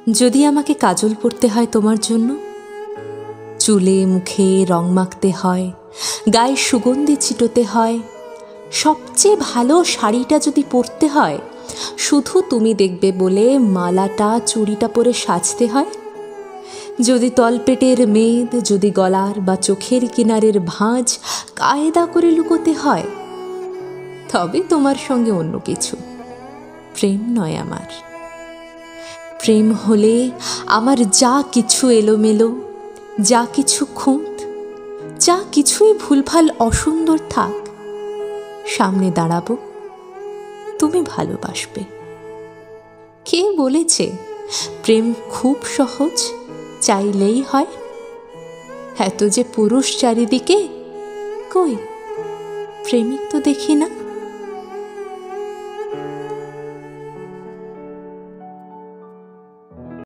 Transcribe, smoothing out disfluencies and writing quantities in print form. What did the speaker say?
যদি আমাকে কাজল পরতে হয় তোমার জন্য, চুলে মুখে রং মাখতে হয়, গায়ে সুগন্ধি ছিটোতে হয়, সবচেয়ে ভালো শাড়িটা যদি পরতে হয়, শুধু তুমি দেখবে বলে মালাটা চুড়িটা পরে সাজতে হয়, যদি তলপেটের মেদ, যদি গলার বা চোখের কিনারের ভাঁজ কায়দা করে লুকোতে হয়, তবে তোমার সঙ্গে অন্য কিছু। প্রেম নয় আমার। প্রেম হলে আমার যা কিছু এলোমেলো, যা কিছু খুঁত, যা কিছুই ভুলভাল অসুন্দর থাক, সামনে দাঁড়াবো, তুমি ভালোবাসবে। কে বলেছে প্রেম খুব সহজ, চাইলেই হয়? এত যে পুরুষ চারিদিকে, কই প্রেমিক তো দেখি না।